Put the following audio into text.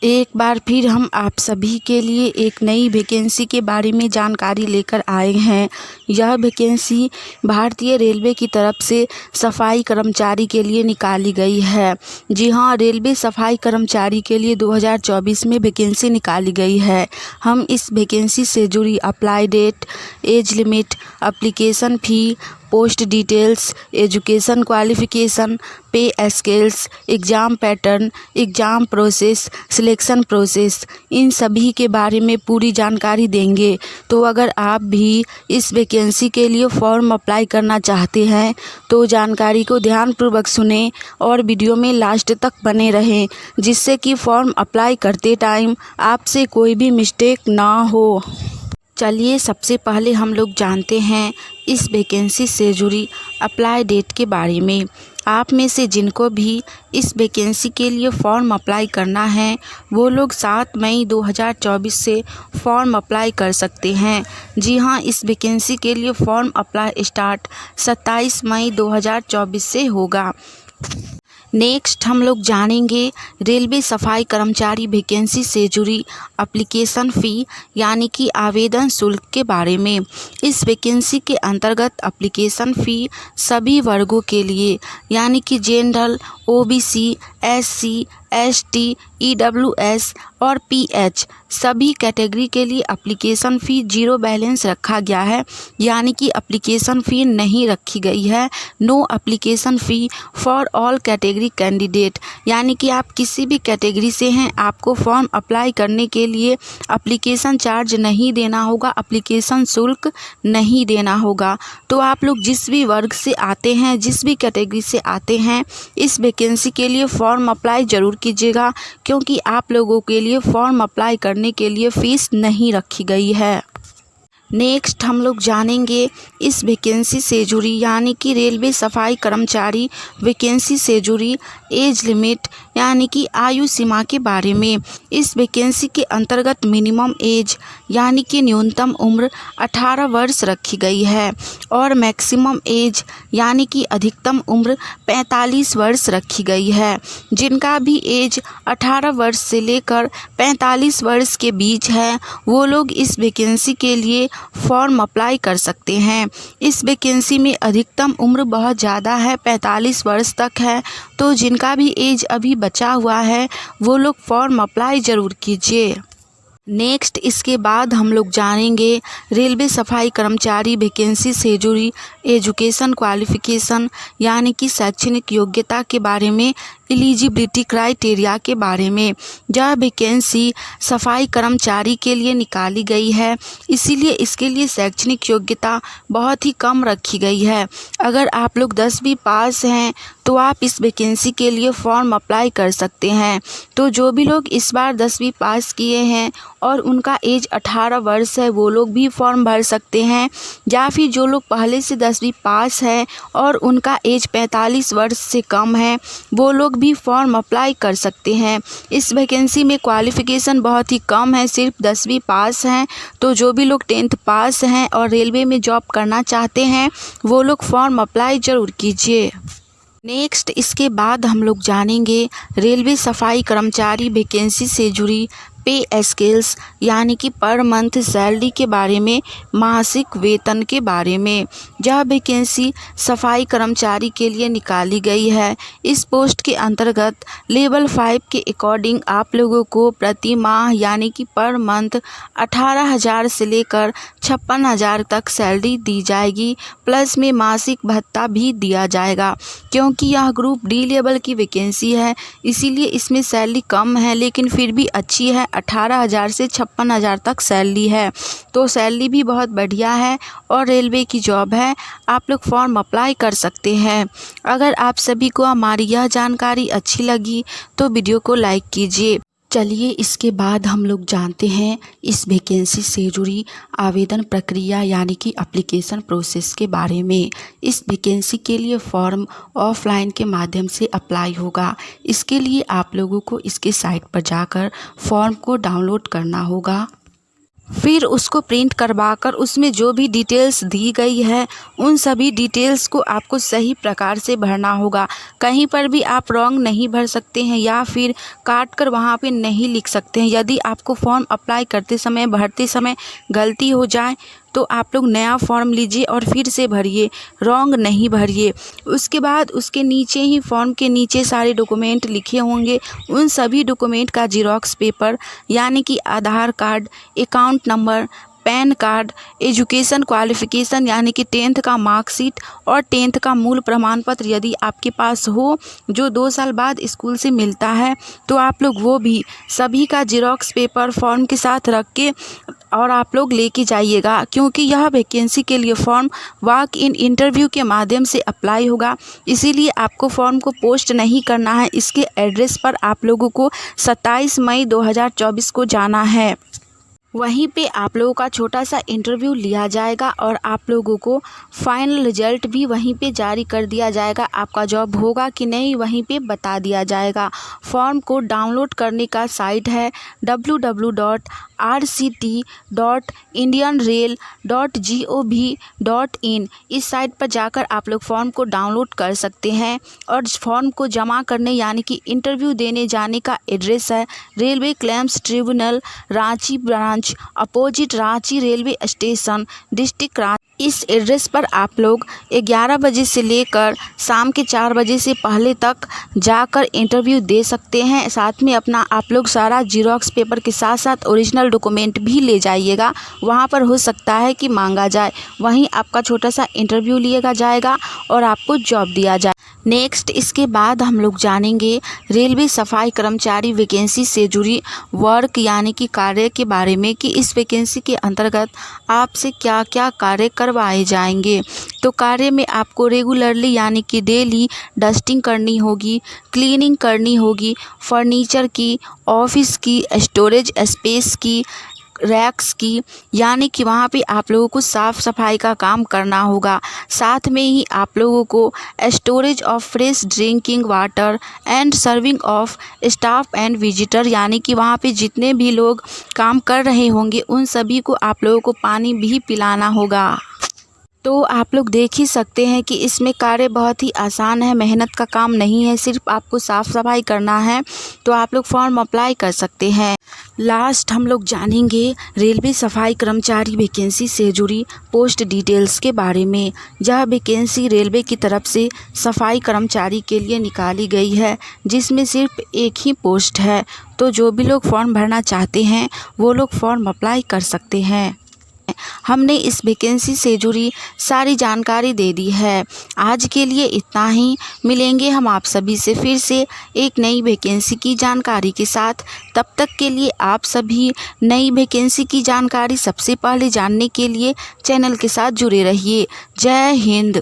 एक बार फिर हम आप सभी के लिए एक नई वैकेंसी के बारे में जानकारी लेकर आए हैं। यह वैकेंसी भारतीय रेलवे की तरफ से सफाई कर्मचारी के लिए निकाली गई है। जी हाँ, रेलवे सफाई कर्मचारी के लिए 2024 में वैकेंसी निकाली गई है। हम इस वैकेंसी से जुड़ी apply date, age limit, application fee, post details, education qualification, pay scales, exam pattern, exam process, selection process, इन सभी के बारे में पूरी जानकारी देंगे। तो अगर आप भी इस वैकेंसी के लिए फॉर्म अप्लाई करना चाहते हैं तो जानकारी को ध्यानपूर्वक सुनें और वीडियो में लास्ट तक बने रहें, जिससे कि फॉर्म अप्लाई करते टाइम आपसे कोई भी मिस्टेक ना हो। चलिए सबसे पहले हम लोग जानते हैं इस वैकेंसी से जुड़ी अप्लाई डेट के बारे में। आप में से जिनको भी इस वैकेंसी के लिए फ़ॉर्म अप्लाई करना है वो लोग 7 मई 2024 से फ़ॉर्म अप्लाई कर सकते हैं। जी हाँ, इस वैकेंसी के लिए फ़ॉर्म अप्लाई स्टार्ट 27 मई 2024 से होगा। नेक्स्ट हम लोग जानेंगे रेलवे सफाई कर्मचारी वैकेंसी से जुड़ी एप्लीकेशन फ़ी यानी कि आवेदन शुल्क के बारे में। इस वैकेंसी के अंतर्गत एप्लीकेशन फ़ी सभी वर्गों के लिए यानी कि general, OBC, SC, ST, EWS और पीएच सभी कैटेगरी के लिए एप्लीकेशन फ़ी 0 बैलेंस रखा गया है, यानी कि एप्लीकेशन फ़ी नहीं रखी गई है। No application fee for all category candidate, यानी कि आप किसी भी कैटेगरी से हैं, आपको फॉर्म अप्लाई करने के लिए एप्लीकेशन चार्ज नहीं देना होगा, एप्लीकेशन शुल्क नहीं देना होगा। तो आप लोग जिस भी वर्ग से आते हैं, जिस भी कैटेगरी से आते हैं, इस वैकेंसी के लिए फॉर्म अप्लाई ज़रूर कीजिएगा, क्योंकि आप लोगों के लिए फॉर्म अप्लाई करने के लिए फ़ीस नहीं रखी गई है। नेक्स्ट हम लोग जानेंगे इस वैकेंसी से जुड़ी यानी कि रेलवे सफाई कर्मचारी वैकेंसी से जुड़ी एज लिमिट यानी कि आयु सीमा के बारे में। इस वैकेंसी के अंतर्गत मिनिमम एज यानी कि न्यूनतम उम्र 18 वर्ष रखी गई है और मैक्सिमम एज यानी कि अधिकतम उम्र 45 वर्ष रखी गई है। जिनका भी एज 18 वर्ष से लेकर 45 वर्ष के बीच है वो लोग इस वैकेंसी के लिए फॉर्म अप्लाई कर सकते हैं। इस वैकेंसी में अधिकतम उम्र बहुत ज़्यादा है, 45 वर्ष तक है। तो जिनका भी एज अभी बचा हुआ है वो लोग फॉर्म अप्लाई ज़रूर कीजिए। नेक्स्ट इसके बाद हम लोग जानेंगे रेलवे सफाई कर्मचारी वैकेंसी से जुड़ी एजुकेशन क्वालिफ़िकेशन यानी कि शैक्षणिक योग्यता के बारे में, एलिजिबिलिटी क्राइटेरिया के बारे में। यह वैकेंसी सफाई कर्मचारी के लिए निकाली गई है, इसीलिए इसके लिए शैक्षणिक योग्यता बहुत ही कम रखी गई है। अगर आप लोग 10वीं पास हैं तो आप इस वैकेंसी के लिए फॉर्म अप्लाई कर सकते हैं। तो जो भी लोग इस बार 10वीं पास किए हैं और उनका एज 18 वर्ष है वो लोग भी फॉर्म भर सकते हैं, या फिर जो लोग पहले से 10वीं पास है और उनका एज 45 वर्ष से कम है वो लोग भी फॉर्म अप्लाई कर सकते हैं। इस वैकेंसी में क्वालिफ़िकेशन बहुत ही कम है, सिर्फ 10वीं पास हैं। तो जो भी लोग 10th पास हैं और रेलवे में जॉब करना चाहते हैं वो लोग फॉर्म अप्लाई ज़रूर कीजिए। नेक्स्ट इसके बाद हम लोग जानेंगे रेलवे सफाई कर्मचारी वैकेंसी से जुड़ी पे स्केल्स यानी कि पर मंथ सैलरी के बारे में, मासिक वेतन के बारे में। यह वैकेंसी सफाई कर्मचारी के लिए निकाली गई है। इस पोस्ट के अंतर्गत लेवल 5 के अकॉर्डिंग आप लोगों को प्रति माह यानी कि पर मंथ 18,000 से लेकर 56,000 तक सैलरी दी जाएगी, प्लस में मासिक भत्ता भी दिया जाएगा। क्योंकि यह ग्रुप डी लेवल की वैकेंसी है इसीलिए इसमें सैलरी कम है, लेकिन फिर भी अच्छी है। 18,000 से 56,000 तक सैलरी है, तो सैलरी भी बहुत बढ़िया है और रेलवे की जॉब है। आप लोग फॉर्म अप्लाई कर सकते हैं। अगर आप सभी को हमारी यह जानकारी अच्छी लगी तो वीडियो को लाइक कीजिए। चलिए इसके बाद हम लोग जानते हैं इस वैकेंसी से जुड़ी आवेदन प्रक्रिया यानी कि एप्लीकेशन प्रोसेस के बारे में। इस वैकेंसी के लिए फॉर्म ऑफलाइन के माध्यम से अप्लाई होगा। इसके लिए आप लोगों को इसके साइट पर जाकर फॉर्म को डाउनलोड करना होगा। फिर उसको प्रिंट करवाकर उसमें जो भी डिटेल्स दी गई है उन सभी डिटेल्स को आपको सही प्रकार से भरना होगा। कहीं पर भी आप रॉन्ग नहीं भर सकते हैं या फिर काट कर वहाँ पे नहीं लिख सकते हैं। यदि आपको फॉर्म अप्लाई करते समय भरते समय गलती हो जाए तो आप लोग नया फॉर्म लीजिए और फिर से भरिए, रॉन्ग नहीं भरिए। उसके बाद उसके नीचे ही फॉर्म के नीचे सारे डॉक्यूमेंट लिखे होंगे, उन सभी डॉक्यूमेंट का जीरोक्स पेपर यानी कि Aadhaar card, account number, PAN card, education qualification यानी कि 10th का मार्कशीट और 10th का मूल प्रमाण पत्र यदि आपके पास हो, जो 2 साल बाद स्कूल से मिलता है, तो आप लोग वो भी सभी का जीरोक्स पेपर फॉर्म के साथ रख के और आप लोग लेके जाइएगा, क्योंकि यह वैकेंसी के लिए फॉर्म वॉक इन इंटरव्यू के माध्यम से अप्लाई होगा। इसीलिए आपको फॉर्म को पोस्ट नहीं करना है। इसके एड्रेस पर आप लोगों को 27 मई 2024 को जाना है। वहीं पे आप लोगों का छोटा सा इंटरव्यू लिया जाएगा और आप लोगों को फाइनल रिजल्ट भी वहीं पे जारी कर दिया जाएगा। आपका जॉब होगा कि नहीं वहीं पे बता दिया जाएगा। फॉर्म को डाउनलोड करने का साइट है www.rct.indianrail.gov.in। इस साइट पर जाकर आप लोग फॉर्म को डाउनलोड कर सकते हैं और फॉर्म को जमा करने यानी कि इंटरव्यू देने जाने का एड्रेस है railway claims tribunal, Ranchi branch, opposite Ranchi railway station, district Ranchi. इस एड्रेस पर आप लोग 11 बजे से लेकर शाम के 4 बजे से पहले तक जाकर इंटरव्यू दे सकते हैं। साथ में अपना आप लोग सारा जीरोक्स पेपर के साथ साथ ओरिजिनल डॉक्यूमेंट भी ले जाइएगा। वहाँ पर हो सकता है कि मांगा जाए, वहीं आपका छोटा सा इंटरव्यू लिया जाएगा और आपको जॉब दिया जाए। नेक्स्ट इसके बाद हम लोग जानेंगे रेलवे सफाई कर्मचारी वैकेंसी से जुड़ी वर्क यानी कि कार्य के बारे में कि इस वैकेंसी के अंतर्गत आपसे क्या क्या कार्य करवाए जाएंगे। तो कार्य में आपको रेगुलरली यानी कि डेली डस्टिंग करनी होगी, क्लीनिंग करनी होगी, फर्नीचर की, ऑफिस की, स्टोरेज स्पेस की, रैक्स की, यानी कि वहाँ पे आप लोगों को साफ़ सफाई का काम करना होगा। साथ में ही आप लोगों को storage of fresh drinking water and serving of staff and visitor, यानी कि वहाँ पे जितने भी लोग काम कर रहे होंगे उन सभी को आप लोगों को पानी भी पिलाना होगा। तो आप लोग देख ही सकते हैं कि इसमें कार्य बहुत ही आसान है, मेहनत का काम नहीं है, सिर्फ आपको साफ़ सफाई करना है। तो आप लोग फॉर्म अप्लाई कर सकते हैं। लास्ट हम लोग जानेंगे रेलवे सफाई कर्मचारी वैकेंसी से जुड़ी पोस्ट डिटेल्स के बारे में। यह वैकेंसी रेलवे की तरफ से सफाई कर्मचारी के लिए निकाली गई है, जिसमें सिर्फ एक ही पोस्ट है। तो जो भी लोग फॉर्म भरना चाहते हैं वो लोग फॉर्म अप्लाई कर सकते हैं। हमने इस वैकेंसी से जुड़ी सारी जानकारी दे दी है। आज के लिए इतना ही। मिलेंगे हम आप सभी से फिर से एक नई वैकेंसी की जानकारी के साथ। तब तक के लिए आप सभी नई वैकेंसी की जानकारी सबसे पहले जानने के लिए चैनल के साथ जुड़े रहिए। जय हिंद।